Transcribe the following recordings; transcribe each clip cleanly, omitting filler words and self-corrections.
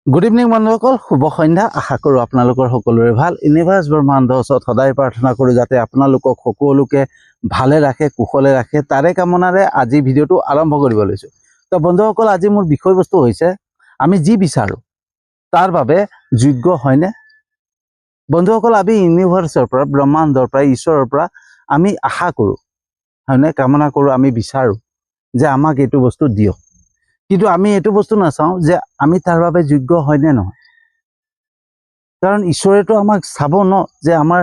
Good evening বন্ধুসকল, শুভ সন্ধ্যা। আশা কৰোঁ আপোনালোকৰ সকলোৰে ভাল। ইউনিভাৰ্ছ ব্ৰহ্মাণ্ডৰ ওচৰত সদায় প্ৰাৰ্থনা কৰোঁ যাতে আপোনালোকক সকলোকে ভালে ৰাখে, কুশলে ৰাখে। তাৰে কামনাৰে আজি ভিডিঅ'টো আৰম্ভ কৰিব লৈছোঁ। তো বন্ধুসকল, আজি মোৰ বিষয়বস্তু হৈছে আমি যি বিচাৰোঁ তাৰ বাবে যোগ্য হয়নে। বন্ধুসকল, আমি ইউনিভাৰ্ছৰ পৰা, ব্ৰহ্মাণ্ডৰ পৰা, ঈশ্বৰৰ পৰা আমি আশা কৰোঁ হয়নে, কামনা কৰোঁ, আমি বিচাৰোঁ যে আমাক এইটো বস্তু দিয়ক। কিন্তু আমি এইটো বস্তু নাচাওঁ যে আমি তাৰ বাবে যোগ্য হয়নে নহয়। কাৰণ ঈশ্বৰেতো আমাক চাব ন, যে আমাৰ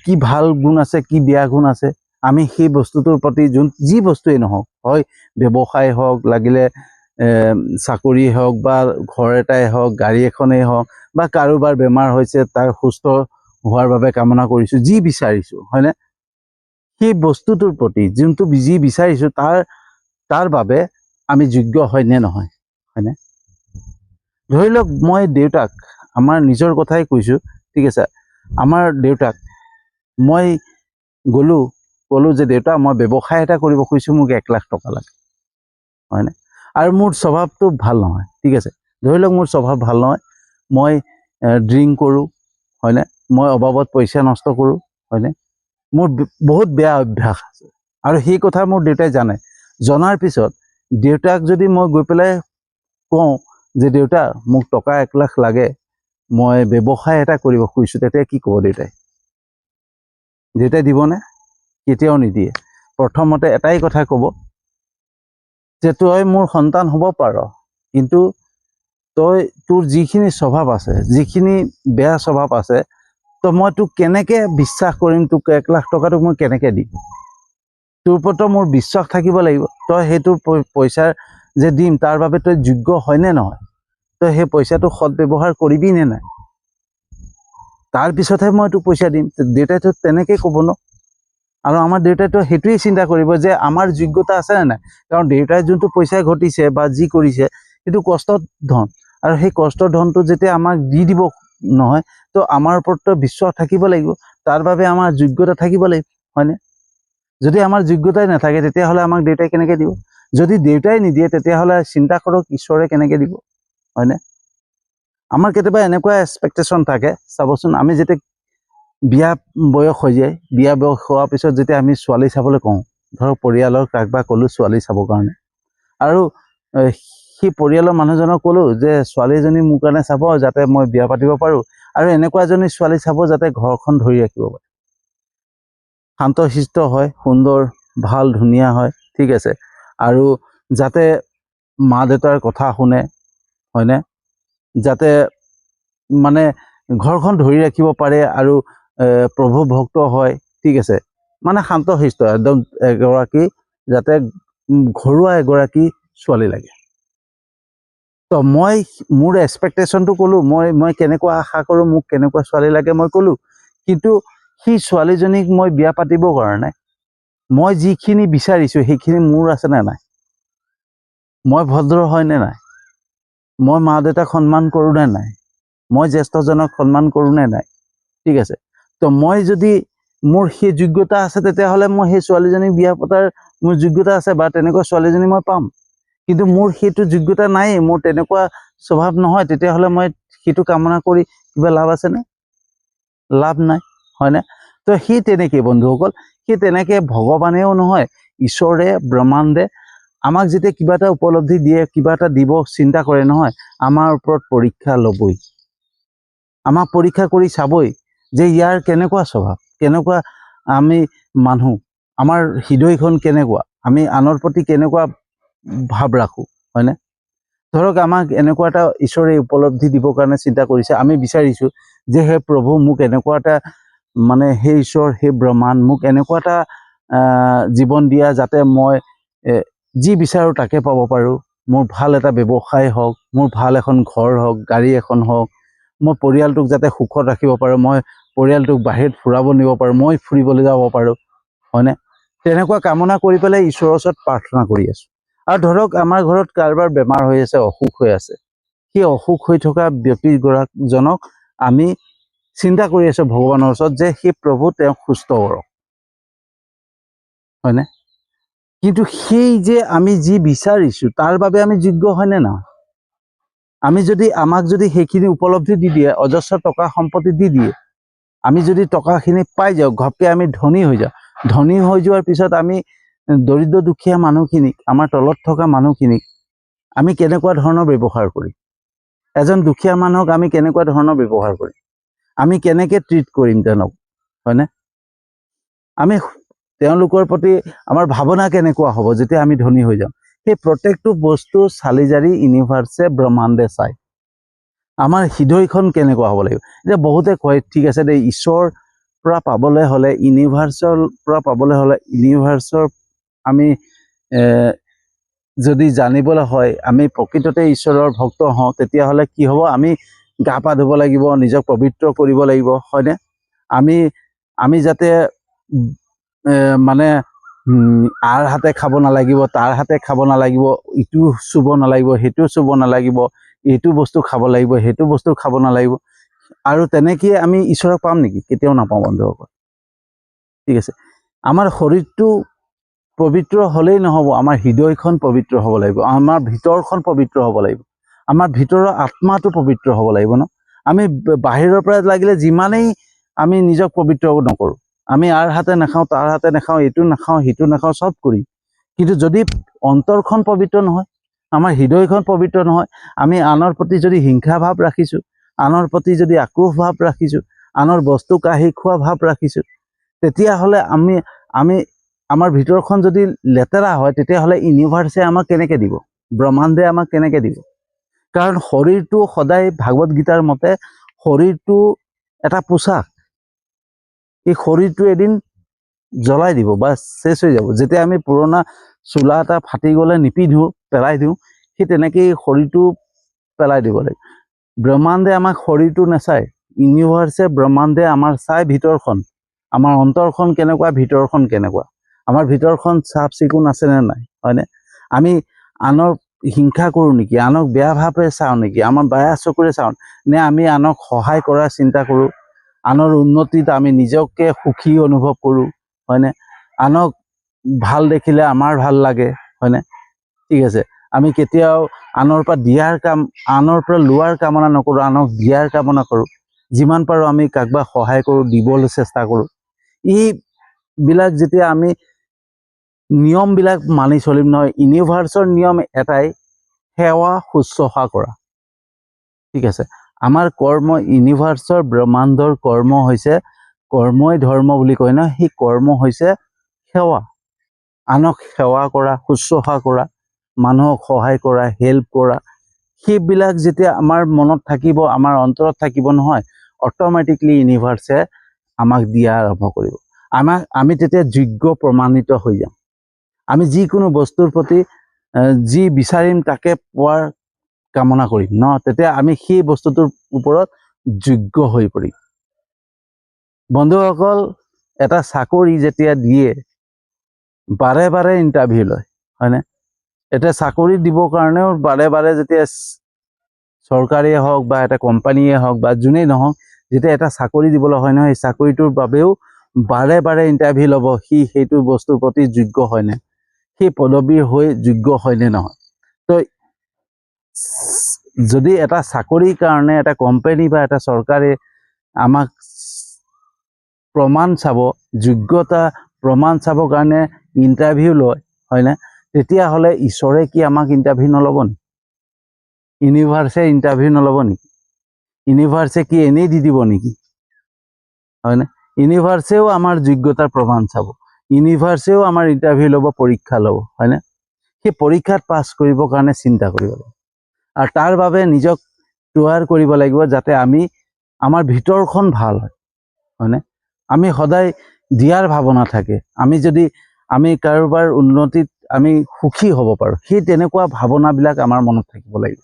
কি ভাল গুণ আছে, কি বেয়া গুণ আছে। আমি সেই বস্তুটোৰ প্ৰতি যি বস্তুৱেই নহওক, হয় ব্যৱসায় হওক, লাগিলে চাকৰি হওক, বা ঘৰ এটাই হওক, গাড়ী এখনেই হওক, বা কাৰোবাৰ বেমাৰ হৈছে তাৰ সুস্থ হোৱাৰ বাবে কামনা কৰিছোঁ, যি বিচাৰিছোঁ হয়নে, সেই বস্তুটোৰ প্ৰতি যোনটো যি বিচাৰিছোঁ তাৰ বাবে আমি যোগ্য হয়নে নহয়, হয়নে। ধৰি লওক মই দেউতাক, আমাৰ নিজৰ কথাই কৈছোঁ, ঠিক আছে। আমাৰ দেউতাক মই ক'লোঁ যে দেউতা, মই ব্যৱসায় এটা কৰিব খুজিছোঁ, মোক 1 লাখ টকা লাগে, হয়নে। আৰু মোৰ স্বভাৱটো ভাল নহয়, ঠিক আছে। ধৰি লওক মোৰ স্বভাৱ ভাল নহয়, মই ড্ৰিংক কৰোঁ, হয়নে, মই অবাবত পইচা নষ্ট কৰোঁ, হয়নে। মোৰ বহুত বেয়া অভ্যাস আছে আৰু সেই কথা মোৰ দেউতাই জানে। জনাৰ পিছত দেউতাক যদি মই গৈ পেলাই কওঁ যে দেউতা, মোক টকা 1 লাখ লাগে, মই ব্যৱসায় এটা কৰিব খুজিছোঁ, তেতিয়া কি ক'ব দেউতাই? দেউতাই দিবনে? কেতিয়াও নিদিয়ে। প্ৰথমতে এটাই কথা ক'ব যে তই মোৰ সন্তান হ'ব পাৰ, কিন্তু তোৰ যিখিনি স্বভাৱ আছে, যিখিনি বেয়া স্বভাৱ আছে, তো মই তোক কেনেকৈ বিশ্বাস কৰিম, তোক 1 লাখ টকাটো মই কেনেকৈ দিম? তোৰ ওপৰতো মোৰ বিশ্বাস থাকিব লাগিব। তই সেইটো পইচা যে দিম, তাৰ বাবে তই যোগ্য হয়নে নহয়, তই সেই পইচাটো সৎ ব্যৱহাৰ কৰিবি নে নাই, তাৰপিছতহে মই তোক পইচা দিম। দেউতাইতো তেনেকৈ ক'ব ন। আৰু আমাৰ দেউতাইতো সেইটোৱেই চিন্তা কৰিব যে আমাৰ যোগ্যতা আছে নে নাই। কাৰণ দেউতাই যোনটো পইচা ঘটিছে বা যি কৰিছে, সেইটো কষ্টৰ ধন, আৰু সেই কষ্টৰ ধনটো যেতিয়া আমাক দি দিব নহয়, তো আমাৰ ওপৰতো বিশ্বাস থাকিব লাগিব, তাৰ বাবে আমাৰ যোগ্যতা থাকিব লাগিব, হয়নে। যদি আমাৰ যোগ্যতাই নাথাকে, তেতিয়াহ'লে আমাক দেউতাই কেনেকৈ দিব? যদি দেউতাই নিদিয়ে, তেতিয়াহ'লে চিন্তা কৰক ঈশ্বৰে কেনেকৈ দিব, হয়নে। আমাৰ কেতিয়াবা এনেকুৱা এক্সপেক্টেশ্যন থাকে, চাবচোন, আমি যেতিয়া বিয়া বয়স হৈ যায়, বিয়া বয়স হোৱাৰ পিছত যেতিয়া আমি ছোৱালী চাবলৈ কওঁ, ধৰক পৰিয়ালৰ কাকবা ক'লোঁ ছোৱালী চাবৰ কাৰণে, আৰু সেই পৰিয়ালৰ মানুহজনক ক'লোঁ যে ছোৱালীজনী মোৰ কাৰণে চাব, যাতে মই বিয়া পাতিব পাৰোঁ, আৰু এনেকুৱা এজনী ছোৱালী চাব যাতে ঘৰখন ধৰি ৰাখিব পাৰে, শান্তশিষ্ট হয়, সুন্দৰ, ভাল, ধুনীয়া হয়, ঠিক আছে, আৰু যাতে মা দেউতাৰ কথা শুনে, হয়নে, যাতে মানে ঘৰখন ধৰি ৰাখিব পাৰে, আৰু প্ৰভু ভক্ত হয়, ঠিক আছে, মানে শান্তশিষ্ট একদম এগৰাকী, যাতে ঘৰুৱা এগৰাকী ছোৱালী লাগে। তো মই মোৰ এক্সপেক্টেশ্যনটো ক'লোঁ, মই কেনেকুৱা আশা কৰোঁ, মোক কেনেকুৱা ছোৱালী লাগে মই ক'লোঁ। কিন্তু সেই ছোৱালীজনীক মই বিয়া পাতিবৰ কাৰণে মই যিখিনি বিচাৰিছোঁ সেইখিনি মোৰ আছেনে নাই, মই ভদ্ৰ হয়নে নাই, মই মা দেউতাক সন্মান কৰোঁনে নাই, মই জ্যেষ্ঠজনক সন্মান কৰোঁনে নাই, ঠিক আছে। তো মই যদি মোৰ সেই যোগ্যতা আছে, তেতিয়াহ'লে মই সেই ছোৱালীজনীক বিয়া পতাৰ মোৰ যোগ্যতা আছে, বা তেনেকুৱা ছোৱালীজনী মই পাম। কিন্তু মোৰ সেইটো যোগ্যতা নায়েই, মোৰ তেনেকুৱা স্বভাৱ নহয়, তেতিয়াহ'লে মই সেইটো কামনা কৰি কিবা লাভ আছেনে? লাভ নাই, হয়নে। তো সেই তেনেকৈ বন্ধুসকল, সেই তেনেকৈ ভগৱানেও নহয়, ঈশ্বৰে, ব্ৰহ্মাণ্ডে আমাক যেতিয়া কিবা এটা উপলব্ধি দিয়ে, কিবা এটা দিব চিন্তা কৰে নহয়, আমাৰ ওপৰত পৰীক্ষা ল'বই, আমাক পৰীক্ষা কৰি চাবই যে ইয়াৰ কেনেকুৱা স্বভাৱ, কেনেকুৱা আমি মানুহ, আমাৰ হৃদয়খন কেনেকুৱা, আমি আনৰ প্ৰতি কেনেকুৱা ভাৱ ৰাখোঁ, হয়নে। ধৰক আমাক এনেকুৱা এটা ঈশ্বৰে উপলব্ধি দিবৰ কাৰণে চিন্তা কৰিছে, আমি বিচাৰিছোঁ যে হে প্ৰভু, মোক এনেকুৱা এটা, মানে হে ঈশ্বৰ, হে ব্ৰহ্মাণ্ড, মোক এনেকুৱা এটা জীৱন দিয়া, যাতে মই যি বিচাৰোঁ তাকে পাব পাৰোঁ। মোৰ ভাল এটা ব্যৱসায় হওক, মোৰ ভাল এখন ঘৰ হওক, গাড়ী এখন হওক, মই পৰিয়ালটোক যাতে সুখত ৰাখিব পাৰোঁ, মই পৰিয়ালটোক বাহিৰত ফুৰাব নিব পাৰোঁ, মই ফুৰিবলৈ যাব পাৰোঁ, হয়নে। তেনেকুৱা কামনা কৰি পেলাই ঈশ্বৰৰ ওচৰত প্ৰাৰ্থনা কৰি আছোঁ। আৰু ধৰক আমাৰ ঘৰত কাৰোবাৰ বেমাৰ হৈ আছে, অসুখ হৈ আছে, সেই অসুখ হৈ থকা ব্যক্তিজনক আমি চিন্তা কৰি আছোঁ ভগৱানৰ ওচৰত যে সেই প্ৰভু তেওঁক সুস্থ কৰক, হয়নে। কিন্তু সেই যে আমি যি বিচাৰিছোঁ তাৰ বাবে আমি যোগ্য হয়নে নহয়, আমি যদি আমাক যদি সেইখিনি উপলব্ধি দি দিয়ে, অজস্ৰ টকা সম্পত্তি দি দিয়ে, আমি যদি টকাখিনি পাই যাওঁ, ঘপকৈ আমি ধনী হৈ যাওঁ। ধনী হৈ যোৱাৰ পিছত আমি দৰিদ্ৰ দুখীয়া মানুহখিনিক, আমাৰ তলত থকা মানুহখিনিক আমি কেনেকুৱা ধৰণৰ ব্যৱহাৰ কৰিম? এজন দুখীয়া মানুহক আমি কেনেকুৱা ধৰণৰ ব্যৱহাৰ কৰিম? আমি কেনেকৈ ট্ৰিট কৰিম তেওঁলোক, হয়নে? আমি তেওঁলোকৰ প্ৰতি আমাৰ ভাৱনা কেনেকুৱা হ'ব যেতিয়া আমি ধনী হৈ যাম? সেই প্ৰত্যেকটো বস্তু চালি জাৰি ইউনিভাৰ্ছে, ব্ৰহ্মাণ্ডে চায়। আমাৰ হৃদয়খন কেনেকুৱা হ'ব লাগিব? এতিয়া বহুতে কয়, ঠিক আছে দেই, ঈশ্বৰৰ পৰা পাবলৈ হ'লে, ইউনিভাৰ্চৰ পৰা পাবলৈ হ'লে, ইউনিভাৰ্চৰ আমি যদি জানিবলৈ হয়, আমি প্ৰকৃততে ঈশ্বৰৰ ভক্ত হওঁ, তেতিয়াহ'লে কি হ'ব? আমি গা পা ধুব লাগিব, নিজক পবিত্ৰ কৰিব লাগিব, হয়নে? আমি যাতে মানে আৰ হাতে খাব নালাগিব, তাৰ হাতে খাব নালাগিব, ইটো চুব নালাগিব, সেইটো চুব নালাগিব, এইটো বস্তু খাব লাগিব, সেইটো বস্তু খাব নালাগিব। আৰু তেনেকৈ আমি ঈশ্বৰক পাম নেকি? কেতিয়াও নাপাওঁ বন্ধুসকল। ঠিক আছে, আমাৰ শৰীৰটো পবিত্ৰ হ'লেই নহ'ব, আমাৰ হৃদয়খন পবিত্ৰ হ'ব লাগিব, আমাৰ ভিতৰখন পবিত্ৰ হ'ব লাগিব, আমাৰ ভিতৰৰ আত্মাটো পবিত্ৰ হ'ব লাগিব ন? আমি বাহিৰৰ পৰা লাগিলে যিমানেই আমি নিজক পবিত্ৰ নকৰোঁ, আমি আৰ হাতে নাখাওঁ, তাৰ হাতে নাখাওঁ, এইটো নাখাওঁ, সিটো নাখাওঁ, চব কৰিম, কিন্তু যদি অন্তৰখন পবিত্ৰ নহয়, আমাৰ হৃদয়খন পবিত্ৰ নহয়, আমি আনৰ প্ৰতি যদি হিংসা ভাৱ ৰাখিছোঁ, আনৰ প্ৰতি যদি আক্ৰোশ ভাৱ ৰাখিছোঁ, আনৰ বস্তু কাঢ়ি খোৱা ভাৱ ৰাখিছোঁ, তেতিয়াহ'লে আমি আমাৰ ভিতৰখন যদি লেতেৰা হয়, তেতিয়াহ'লে ইউনিভাৰ্ছে আমাক কেনেকৈ দিব? ব্ৰহ্মাণ্ডে আমাক কেনেকৈ দিব? কাৰণ শৰীৰটো সদায়, ভাগৱত গীতাৰ মতে, শৰীৰটো এটা পোচাক। এই শৰীৰটো এদিন জ্বলাই দিব বা চেচ হৈ যাব। যেতিয়া আমি পুৰণা চোলা এটা ফাটি গ'লে নিপিন্ধো, পেলাই দিওঁ, সেই তেনেকেই শৰীৰটো পেলাই দিব লাগে। ব্ৰহ্মাণ্ডে আমাক শৰীৰটো নাচায়, ইউনিভাৰ্ছে, ব্ৰহ্মাণ্ডে আমাৰ চাই ভিতৰখন, আমাৰ অন্তৰখন কেনেকুৱা, ভিতৰখন কেনেকুৱা, আমাৰ ভিতৰখন চাফ চিকুণ আছেনে নাই, হয়নে? আমি আনৰ হিংসা কৰোঁ নেকি? আনক বেয়া ভাৱে চাওঁ নেকি? আমাৰ বেয়া চকুৰে চাওঁ নে? আমি আনক সহায় কৰাৰ চিন্তা কৰোঁ, আনৰ উন্নতিত আমি নিজকে সুখী অনুভৱ কৰোঁ, হয়নে? আনক ভাল দেখিলে আমাৰ ভাল লাগে, হয়নে? ঠিক আছে, আমি কেতিয়াও আনৰ পৰা লোৱাৰ কামনা নকৰোঁ, আনক দিয়াৰ কামনা কৰোঁ। যিমান পাৰোঁ আমি কাৰোবা সহায় কৰোঁ, দিবলৈ চেষ্টা কৰোঁ। এইবিলাক যেতিয়া আমি নিয়মবিলাক মানি চলিম নহয়, ইউনিভাৰ্চৰ নিয়ম এটাই, সেৱা শুশ্ৰূষা কৰা। ঠিক আছে, আমাৰ কৰ্ম, ইউনিভাৰ্চৰ ব্ৰহ্মাণ্ডৰ কৰ্ম হৈছে, কৰ্মই ধৰ্ম বুলি কয় ন, সেই কৰ্ম হৈছে সেৱা। আনক সেৱা কৰা, শুশ্ৰূষা কৰা, মানুহক সহায় কৰা, হেল্প কৰা। সেইবিলাক যেতিয়া আমাৰ মনত থাকিব, আমাৰ অন্তৰত থাকিব নহয়, অট'মেটিকলি ইউনিভাৰ্ছে আমাক দিয়া আৰম্ভ কৰিব। আমি তেতিয়া যোগ্য প্ৰমাণিত হৈ যাম। আমি যিকোনো বস্তুৰ প্ৰতি যি বিচাৰিম তাকে পোৱাৰ কামনা কৰিম ন, তেতিয়া আমি সেই বস্তুটোৰ ওপৰত যোগ্য হৈ পৰিম। বন্ধুসকল, এটা চাকৰি যেতিয়া দিয়ে, বাৰে বাৰে ইণ্টাৰভিউ লয়, হয়নে? এতিয়া চাকৰি দিবৰ কাৰণেও বাৰে বাৰে, যেতিয়া চৰকাৰীয়ে হওক বা এটা কোম্পানীয়ে হওক বা যোনেই নহওক, যেতিয়া এটা চাকৰি দিবলৈ হয় নহয়, সেই চাকৰিটোৰ বাবেও বাৰে বাৰে ইণ্টাৰভিউ ল'ব, সেইটো বস্তুৰ প্ৰতি যোগ্য হয়নে, সেই পদবীৰ হৈ যোগ্য হয়নে নহয়। তো যদি এটা চাকৰিৰ কাৰণে এটা কোম্পানী বা এটা চৰকাৰে আমাক প্ৰমাণ চাব, যোগ্যতা প্ৰমাণ চাবৰ কাৰণে ইণ্টাৰভিউ লয়, হয়নে? তেতিয়াহ'লে ঈশ্বৰে কি আমাক ইণ্টাৰভিউ নল'ব নেকি? ইউনিভাৰ্ছে ইণ্টাৰভিউ নল'ব নেকি? ইউনিভাৰ্ছে কি এনেই দি দিব নেকি? হয়নে? ইউনিভাৰ্ছেও আমাৰ যোগ্যতাৰ প্ৰমাণ চাব, ইউনিভাৰ্ছেও আমাৰ ইণ্টাৰভিউ ল'ব, পৰীক্ষা ল'ব, হয়নে? সেই পৰীক্ষাত পাছ কৰিবৰ কাৰণে চিন্তা কৰিব লাগিব, আৰু তাৰ বাবে নিজক তৈয়াৰ কৰিব লাগিব, যাতে আমাৰ ভিতৰখন ভাল হয়, হয়নে? আমি সদায় দিয়াৰ ভাৱনা থাকে, আমি কাৰোবাৰ উন্নতিত আমি সুখী হ'ব পাৰোঁ, সেই তেনেকুৱা ভাৱনাবিলাক আমাৰ মনত থাকিব লাগিব।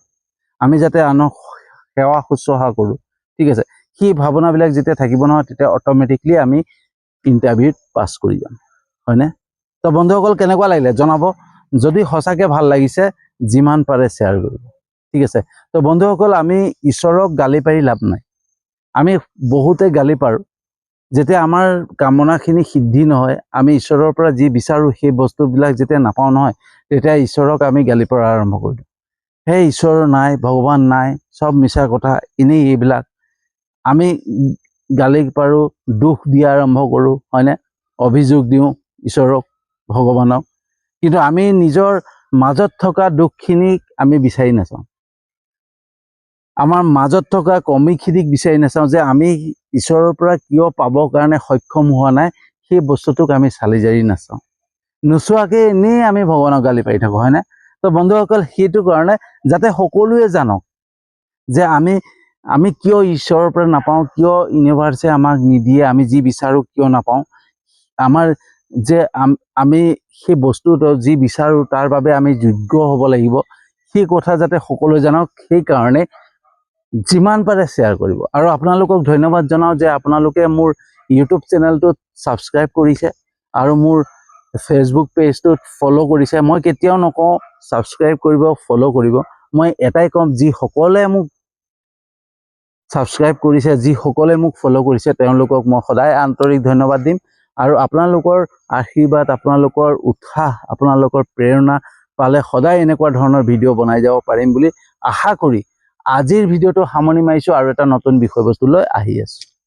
আমি যাতে আনক সেৱা শুশ্ৰূষা কৰোঁ, ঠিক আছে, সেই ভাৱনাবিলাক যেতিয়া থাকিব নহয়, তেতিয়া অট'মেটিকলি আমি ইণ্টাৰভিউত পাছ কৰি যাম, হয়নে? তো বন্ধুসকল, কেনেকুৱা লাগিলে জনাব। যদি সঁচাকৈ ভাল লাগিছে, যিমান পাৰে শ্বেয়াৰ কৰিব, ঠিক আছে। তো বন্ধুসকল, আমি ঈশ্বৰক গালি পাৰি লাভ নাই। আমি বহুতে গালি পাৰোঁ, যেতিয়া আমাৰ কামনাখিনি সিদ্ধি নহয়, আমি ঈশ্বৰৰ পৰা যি বিচাৰোঁ সেই বস্তুবিলাক যেতিয়া নাপাওঁ নহয়, তেতিয়া ঈশ্বৰক আমি গালি পৰা আৰম্ভ কৰি দিওঁ। হে ঈশ্বৰ নাই, ভগৱান নাই, চব মিছা কথা, এনেই এইবিলাক আমি গালি পাৰোঁ, দুখ দিয়া আৰম্ভ কৰোঁ, হয়নে? অভিযোগ দিওঁ ঈশ্বৰক, ভগৱানক। কিন্তু আমি নিজৰ মাজত থকা দুখখিনিক আমি বিচাৰি নাচাওঁ। আমাৰ মাজত থকা কমিখিনিক বিচাৰি নাচাওঁ যে আমি ঈশ্বৰৰ পৰা কিয় পাবৰ কাৰণে সক্ষম হোৱা নাই, সেই বস্তুটোক আমি চালি জাৰি নাচাওঁ। নোচোৱাকৈ এনেই আমি ভগৱানক গালি পাৰি থাকোঁ, হয়নে? তো বন্ধুসকল, সেইটো কাৰণে যাতে সকলোৱে জানক যে আমি কিয় ঈশ্বৰৰ পৰা নাপাওঁ, কিয় ইউনিভাৰ্ছে আমাক নিদিয়ে, আমি যি বিচাৰোঁ কিয় নাপাওঁ, আমাৰ যে আমি সেই বস্তুটো যি বিচাৰোঁ তাৰ বাবে আমি যোগ্য হ'ব লাগিব, সেই কথা যাতে সকলোৱে জানক, সেইকাৰণে যিমান পাৰে শ্বেয়াৰ কৰিব। আৰু আপোনালোকক ধন্যবাদ জনাওঁ যে আপোনালোকে মোৰ ইউটিউব চেনেলটোত ছাবস্ক্ৰাইব কৰিছে আৰু মোৰ ফেচবুক পেজটোত ফ'ল' কৰিছে। মই কেতিয়াও নকওঁ ছাবস্ক্ৰাইব কৰিব, ফ'ল' কৰিব। মই এটাই ক'ম, যিসকলে মোক ছাবস্ক্ৰাইব কৰিছে, যিসকলে মোক ফ'ল' কৰিছে, তেওঁলোকক মই সদায় আন্তৰিক ধন্যবাদ দিম। আৰু আপোনালোকৰ আশীৰ্বাদ, আপোনালোকৰ উৎসাহ, আপোনালোকৰ প্ৰেৰণা পালে সদায় এনেকুৱা ধৰণৰ ভিডিঅ' বনাই যাব পাৰিম বুলি আশা কৰি আজিৰ ভিডিঅ'টো সামৰণি মাৰিছোঁ আৰু এটা নতুন বিষয়বস্তু লৈ আহি আছোঁ।